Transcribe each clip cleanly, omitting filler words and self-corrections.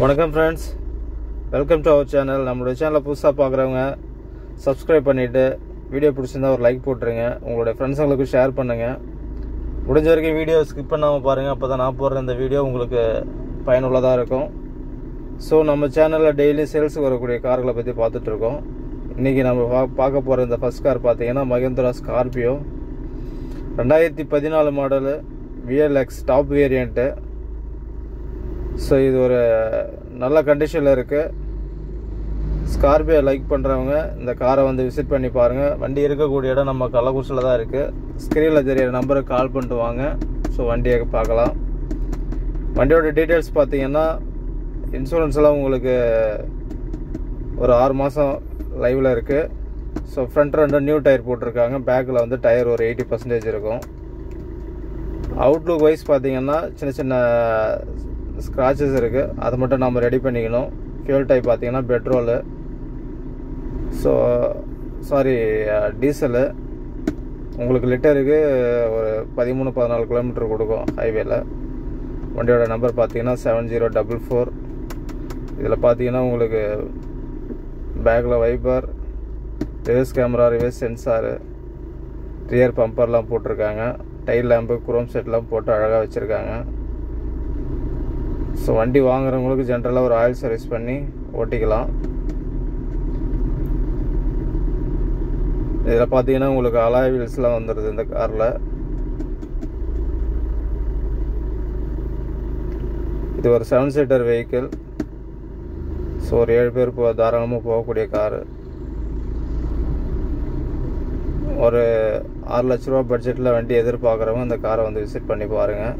வணக்கம் friends, welcome to our channel. நம்மளுடைய சேனலை புதுசாக பார்க்குறவங்க சப்ஸ்கிரைப் பண்ணிவிட்டு வீடியோ பிடிச்சிருந்தா ஒரு லைக் போட்டுருங்க. உங்களுடைய ஃப்ரெண்ட்ஸுங்களுக்கு ஷேர் பண்ணுங்கள். முடிஞ்ச வரைக்கும் வீடியோ ஸ்கிப் பண்ணாமல் பாருங்கள். அப்போ தான் நான் போடுற இந்த வீடியோ உங்களுக்கு பயனுள்ளதாக இருக்கும். ஸோ நம்ம சேனலில் டெய்லி சேல்ஸுக்கு வரக்கூடிய கார்களை பற்றி பார்த்துட்ருக்கோம். இன்றைக்கி நம்ம பார்க்க போகிற இந்த ஃபஸ்ட் கார் பார்த்தீங்கன்னா Mahindra Scorpio 2014 model VLX top variant. So இது ஒரு நல்ல கண்டிஷனில் இருக்குது. ஸ்கார்பியோ லைக் பண்ணுறவங்க இந்த காரை வந்து விசிட் பண்ணி பாருங்கள். வண்டி இருக்கக்கூடிய இடம் நம்ம கள்ளக்குறிச்சியில் தான் இருக்குது. ஸ்க்ரீனில் தெரியிற நம்பருக்கு கால் பண்ணிட்டு வாங்க. ஸோ வண்டியை பார்க்கலாம். வண்டியோட டீட்டெயில்ஸ் பார்த்தீங்கன்னா இன்சூரன்ஸ் எல்லாம் உங்களுக்கு ஒரு 6 மாதம் லைவில் இருக்குது. ஸோ ஃப்ரண்ட் 2 நியூ டயர் போட்டிருக்காங்க. பேக்கில் வந்து டயர் ஒரு 80% இருக்கும். அவுட்லுக் வைஸ் பார்த்தீங்கன்னா சின்ன சின்ன ஸ்க்ராச்சஸ் இருக்குது. அதை மட்டும் நம்ம ரெடி பண்ணிக்கணும். ஃபியூல் டைப் பார்த்தீங்கன்னா பெட்ரோலு, டீசலு. உங்களுக்கு லிட்டருக்கு ஒரு 13-14 கிலோமீட்டர் கொடுக்கும் ஹைவேல. வண்டியோட நம்பர் பார்த்தீங்கன்னா 7044. இதில் பார்த்தீங்கன்னா உங்களுக்கு பேக்கில் wiper, reverse camera, reverse sensor, rear பம்பர்லாம் போட்டிருக்காங்க. டைல் லேம்பு, குரோம் செட்லாம் போட்டு அழகாக வச்சுருக்காங்க. ஸோ வண்டி வாங்குறவங்களுக்கு ஜென்ரலாக ஒரு ஆயில் சர்வீஸ் பண்ணி ஓட்டிக்கலாம். இதில் பார்த்தீங்கன்னா உங்களுக்கு அலாய் வீல்ஸ்லாம் வந்துடுது இந்த காரில். இது ஒரு 7 சீட்டர் வெஹிக்கிள். ஸோ ஒரு 7 பேர் தாராளமாக போகக்கூடிய காரு. ஒரு 6 லட்ச ரூபா பட்ஜெட்டில் வண்டி எதிர்பார்க்குறவங்க இந்த காரை வந்து விசிட் பண்ணி பாருங்கள்.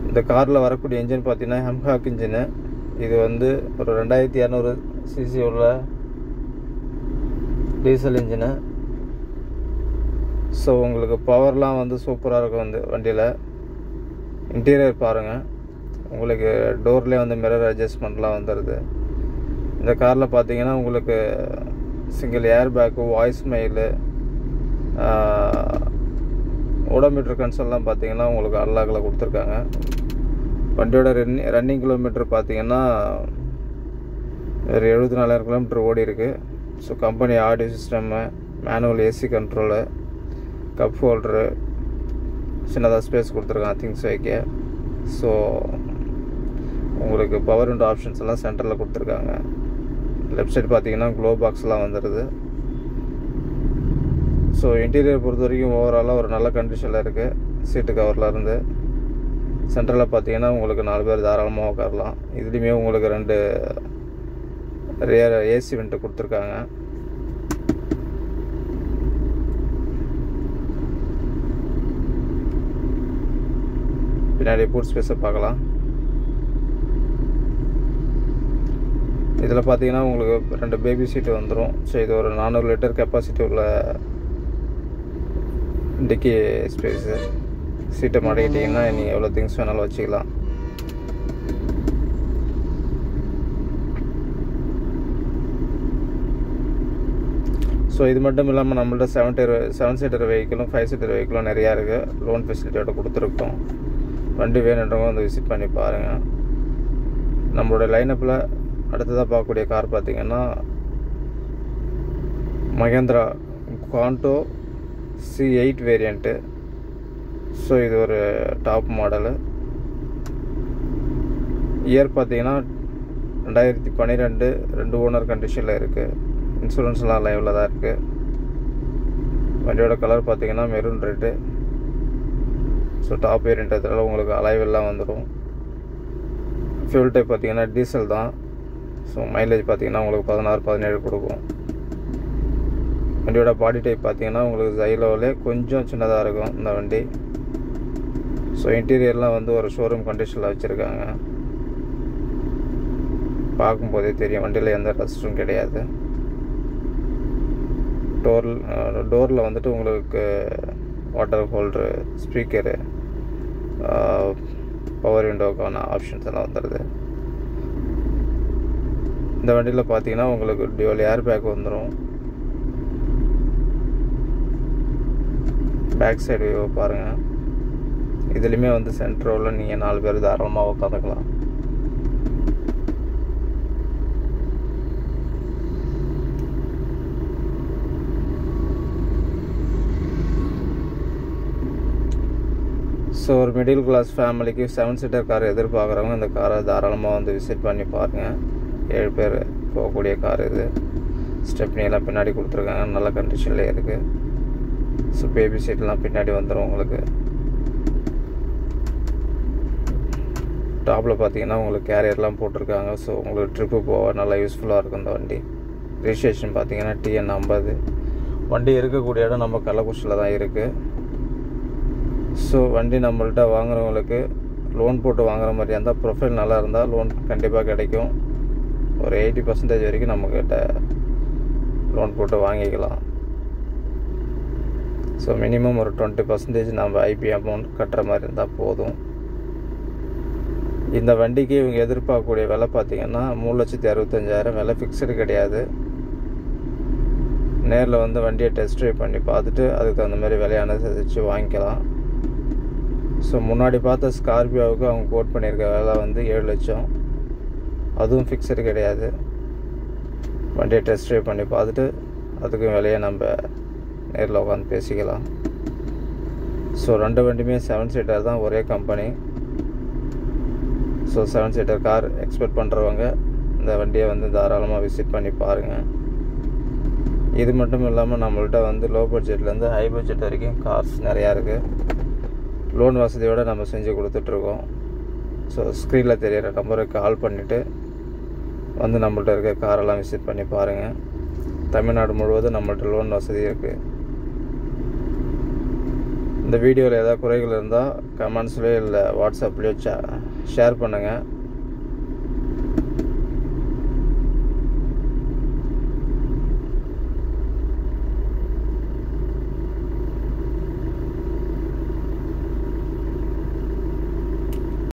இந்த காரில் வரக்கூடிய இன்ஜின் பார்த்தீங்கன்னா ஹெம்ஹாக் இன்ஜினு. இது வந்து ஒரு 2200 சிசி உள்ள டீசல் இன்ஜினு. ஸோ உங்களுக்கு பவர்லாம் வந்து சூப்பராக இருக்கும் வந்து வண்டியில். இன்டீரியர் பாருங்கள். உங்களுக்கு டோர்லேயே வந்து மிரர் அட்ஜஸ்ட்மெண்ட்லாம் வந்துடுது. இந்த காரில் பார்த்தீங்கன்னா உங்களுக்கு single air bag, voice mail, odometer கன்சோல்லாம் பார்த்தீங்கன்னா உங்களுக்கு அன்லாக்கில் கொடுத்துருக்காங்க. வண்டியோட ரன்னிங் கிலோமீட்டர் பார்த்தீங்கன்னா ஒரு 74,000 கிலோமீட்டர் ஓடி இருக்குது. So company audio system, manual AC control, cup holder, சின்னதாக ஸ்பேஸ் கொடுத்துருக்காங்க திங்ஸ் வைக்க. ஸோ உங்களுக்கு பவர் விண்டோ ஆப்ஷன்ஸ் எல்லாம் சென்டரில் கொடுத்துருக்காங்க. லெஃப்ட் சைடு பார்த்தீங்கன்னா க்ளோ பாக்ஸ்லாம் வந்துடுது. ஸோ இன்டீரியர் பொறுத்த வரைக்கும் ஓவராலாக ஒரு நல்ல கண்டிஷனில் இருக்குது. சீட்டு கவர்லேருந்து சென்டரில் பார்த்தீங்கன்னா உங்களுக்கு 4 பேர் தாராளமாக உட்காரலாம். இதுலேயுமே உங்களுக்கு 2 ரியர் ஏசி வெண்ட்டு கொடுத்துருக்காங்க. பின்னாடி பூட் ஸ்பேஸை பார்க்கலாம். இதில் பார்த்தீங்கன்னா உங்களுக்கு 2 பேபி சீட்டு வந்துடும். ஸோ இது ஒரு 400 லிட்டர் கெப்பாசிட்டி உள்ள டிக்கி ஸ்பேஸு. சீட்டை மடக்கிட்டிங்கன்னா நீங்கள் எவ்வளோ திங்ஸ் வேணாலும் வச்சுக்கலாம். ஸோ இது மட்டும் இல்லாமல் நம்மள்ட்ட 7 சீட்டர் வெஹிக்கிளும் 5 சீட்டர் வெஹிக்கிளும் நிறையா இருக்குது. லோன் ஃபெசிலிட்டியோட கொடுத்துருக்கோம். வண்டி வேணுன்றவங்க வந்து விசிட் பண்ணி பாருங்கள். நம்மளுடைய லைனப்பில் அடுத்ததாக பார்க்கக்கூடிய கார் பார்த்திங்கன்னா Mahindra Quanto C8 variant. So இது ஒரு டாப் மாடலு. இயர் பார்த்தீங்கன்னா 2012, 2 ஓனர் கண்டிஷனில் இருக்குது. இன்சூரன்ஸ்லாம் லைவில் தான் இருக்குது. வண்டியோட கலர் பார்த்தீங்கன்னா மெரூன் ரெட்டு. ஸோ டாப் வேரியண்ட்றதுனால உங்களுக்கு அலைவெல்லாம் வந்துடும். ஃபியூல் டைப் பார்த்தீங்கன்னா டீசல் தான். ஸோ மைலேஜ் பார்த்தீங்கன்னா உங்களுக்கு 16-17 கொடுக்கும். வண்டியோட பாடி டைப் பார்த்தீங்கன்னா உங்களுக்கு ஜைலோவிலே கொஞ்சம் சின்னதாக இருக்கும் இந்த வண்டி. ஸோ இன்டீரியர்லாம் வந்து ஒரு ஷோரூம் கண்டிஷனில் வச்சுருக்காங்க. பார்க்கும்போதே தெரியும் வண்டியில் எந்த ரஸ்ட்டும் கிடையாது. டோரில் வந்துட்டு உங்களுக்கு வாட்டர் ஹோல்டரு, ஸ்பீக்கரு, பவர் விண்டோக்கான ஆப்ஷன்ஸ் எல்லாம் வந்துடுது. இந்த வண்டியில் பார்த்தீங்கன்னா உங்களுக்கு டியூவல் ஏர் பேக் வந்துடும். பேக் சைடு வியூ பாருங்கள். இதுலேயுமே வந்து சென்டர் ரோவில் நீங்கள் 4 பேர் தாராளமாக உட்காந்துக்கலாம். ஸோ ஒரு மிடில் கிளாஸ் ஃபேமிலிக்கு 7 சீட்டர் கார் எதிர்பார்க்குறவங்க இந்த காரை தாராளமாக வந்து விசிட் பண்ணி பாருங்கள். 7 பேர் போகக்கூடிய கார் இது. ஸ்டெப்னியெல்லாம் பின்னாடி கொடுத்துருக்காங்க, நல்ல கண்டிஷன்லேயே இருக்குது. ஸோ பேபி சீட்லாம் பின்னாடி வந்துடும் உங்களுக்கு. டாப்பில் பார்த்தீங்கன்னா உங்களுக்கு கேரியர்லாம் போட்டிருக்காங்க. ஸோ உங்களுக்கு ட்ரிப்பு போக நல்லா யூஸ்ஃபுல்லாக இருக்கும் இந்த வண்டி. ரிஜிஸ்ட்ரேஷன் பார்த்தீங்கன்னா TN 50. வண்டி இருக்கக்கூடிய இடம் நம்ம கள்ளக்குறிச்சியில் தான் இருக்குது. ஸோ வண்டி நம்மள்கிட்ட வாங்குறவங்களுக்கு லோன் போட்டு வாங்குற மாதிரி இருந்தால், ப்ரொஃபைல் நல்லா இருந்தால் லோன் கண்டிப்பாக கிடைக்கும். ஒரு 80% வரைக்கும் நம்மக்கிட்ட லோன் போட்டு வாங்கிக்கலாம். ஸோ மினிமம் ஒரு 20% நம்ம ஐபி அமௌண்ட் கட்டுற மாதிரி இருந்தால் போதும். இந்த வண்டிக்கு இவங்க எதிர்பார்க்கக்கூடிய விலை பார்த்திங்கன்னா 3,65,000. விலை ஃபிக்ஸடு கிடையாது. நேரில் வந்து வண்டியை டெஸ்ட் ட்ரைவ் பண்ணி பார்த்துட்டு அதுக்கு தகுந்த மாதிரி விலையான வச்சு வாங்கிக்கலாம். ஸோ முன்னாடி பார்த்த ஸ்கார்பியோவுக்கு அவங்க கோட் பண்ணியிருக்க விலை வந்து 7 லட்சம். அதுவும் ஃபிக்ஸடு கிடையாது. வண்டியை டெஸ்ட் ட்ரைவ் பண்ணி பார்த்துட்டு அதுக்கும் விலையை நம்ம நேரில் உட்காந்து பேசிக்கலாம். ஸோ 2 வண்டியுமே 7 சீட்டர் தான், ஒரே company. So 7 seater car expect பண்ணுறவங்க இந்த வண்டியை வந்து தாராளமாக விசிட் பண்ணி பாருங்கள். இது மட்டும் இல்லாமல் நம்மள்கிட்ட வந்து லோ பட்ஜெட்லேருந்து ஹை பட்ஜெட் வரைக்கும் கார்ஸ் நிறையா இருக்குது. லோன் வசதியோடு நம்ம செஞ்சு கொடுத்துட்ருக்கோம். ஸோ ஸ்க்ரீனில் தெரிகிற நம்பருக்கு கால் பண்ணிவிட்டு வந்து நம்மள்ட்ட இருக்க காரெல்லாம் விசிட் பண்ணி பாருங்கள். தமிழ்நாடு முழுவதும் நம்மள்ட்ட லோன் வசதி இருக்குது. இந்த வீடியோவில் ஏதாவது குறைகள் இருந்தால் கமெண்ட்ஸ்லேயோ இல்லை வாட்ஸ்அப்லேயோ ஷேர் பண்ணுங்கள்.